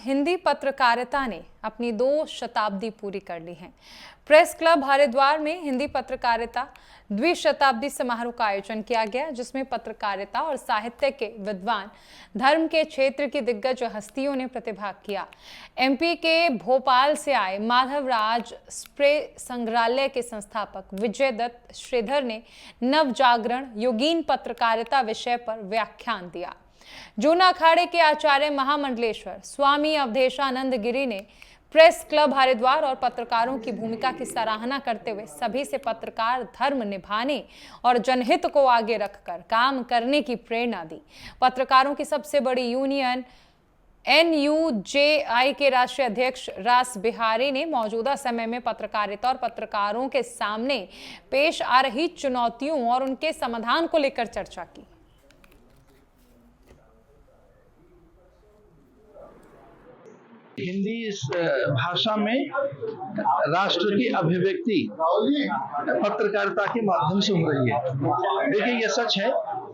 हिंदी पत्रकारिता ने अपनी 2 शताब्दी पूरी कर ली है। प्रेस क्लब हरिद्वार में हिंदी पत्रकारिता द्विशताब्दी समारोह का आयोजन किया गया, जिसमें पत्रकारिता और साहित्य के विद्वान, धर्म के क्षेत्र की दिग्गज हस्तियों ने प्रतिभाग किया। एमपी के भोपाल से आए माधवराज स्प्रे संग्रहालय के संस्थापक विजय दत्त श्रीधर ने नव जागरण योगीन पत्रकारिता विषय पर व्याख्यान दिया। जूना अखाड़े के आचार्य महामंडलेश्वर स्वामी अवधेशानंद गिरी ने प्रेस क्लब हरिद्वार और पत्रकारों की भूमिका की सराहना करते हुए सभी से पत्रकार धर्म निभाने और जनहित को आगे रखकर काम करने की प्रेरणा दी। पत्रकारों की सबसे बड़ी यूनियन NUJI के राष्ट्रीय अध्यक्ष रास बिहारी ने मौजूदा समय में पत्रकारिता और पत्रकारों के सामने पेश आ रही चुनौतियों और उनके समाधान को लेकर चर्चा की। हिंदी भाषा में राष्ट्र की अभिव्यक्ति पत्रकारिता के माध्यम से हो रही है। देखिए, यह सच है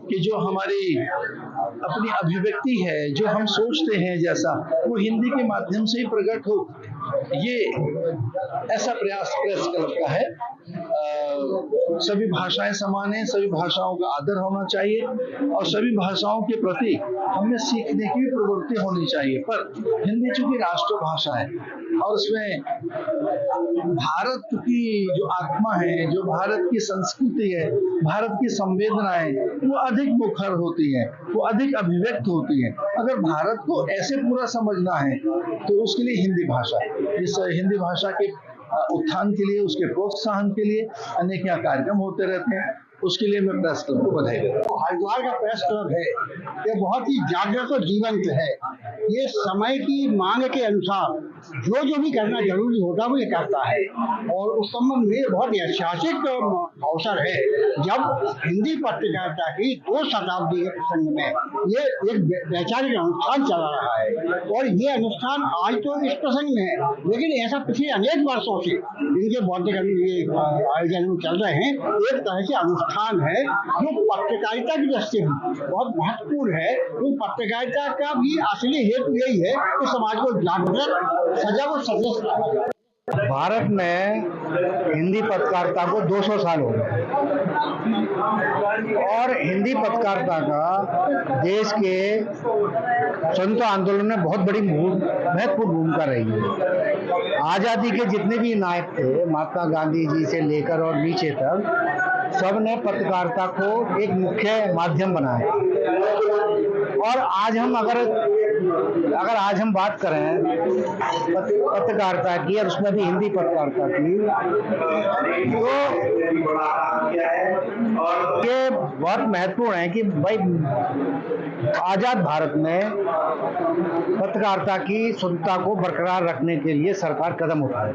कि जो हमारी अपनी अभिव्यक्ति है, जो हम सोचते हैं जैसा, वो हिंदी के माध्यम से ही प्रकट हो, ये ऐसा प्रयास प्रेस क्लब का है। सभी भाषाएं समान हैं, सभी भाषाओं का आदर होना चाहिए और सभी भाषाओं के प्रति हमें सीखने की प्रवृत्ति होनी चाहिए। पर हिंदी चूंकि राष्ट्रभाषा है और उसमें भारत की जो आत्मा है, जो भारत की संस्कृति है, भारत की संवेदनाएं, वो अधिक मुखर होती हैं, वो अधिक अभिव्यक्त होती हैं। अगर भारत को ऐसे पूरा समझना है तो उसके लिए हिंदी भाषा, इस हिंदी भाषा के उत्थान के लिए, उसके प्रोत्साहन के लिए अनेक यहाँ कार्यक्रम होते रहते हैं। उसके लिए मैं प्रेस क्लब को बधाई देता हूँ। हरिद्वार का प्रेस क्लब है, ये बहुत ही जागृत और जीवंत है। ये समय की मांग के अनुसार जो भी करना जरूरी होता है वो ये करता है और उस संबंध में बहुत ही ऐतिहासिक अवसर है जब हिंदी पत्रकारिता की 2 शताब्दी के प्रसंग में ये एक वैचारिक अनुष्ठान चला रहा है। और ये अनुष्ठान आज तो इस प्रसंग में है, लेकिन ऐसा पिछले अनेक वर्षों से इनके बौद्धिक आयोजन चल रहे हैं। एक तरह से अनुष्ठान है जो पत्रकारिता की दृष्टि से बहुत महत्वपूर्ण है। वो पत्रकारिता का भी असली हेतु यही है कि समाज को जागृत, सजग और सचेत रखना। भारत में हिंदी पत्रकारिता को 200 साल हो गए और हिंदी पत्रकारिता का देश के स्वतंत्रता आंदोलन में बहुत बड़ी महत्वपूर्ण भूमिका रही है। आज़ादी के जितने भी नायक थे, महात्मा गांधी जी से लेकर और नीचे तक, सब ने पत्रकारिता को एक मुख्य माध्यम बनाया। और आज हम अगर आज हम बात करें पत्रकारिता की और उसमें भी हिंदी पत्रकारिता की, तो ये बहुत महत्वपूर्ण है कि भाई आजाद भारत में पत्रकारिता की स्वतंत्रता को बरकरार रखने के लिए सरकार कदम उठाए।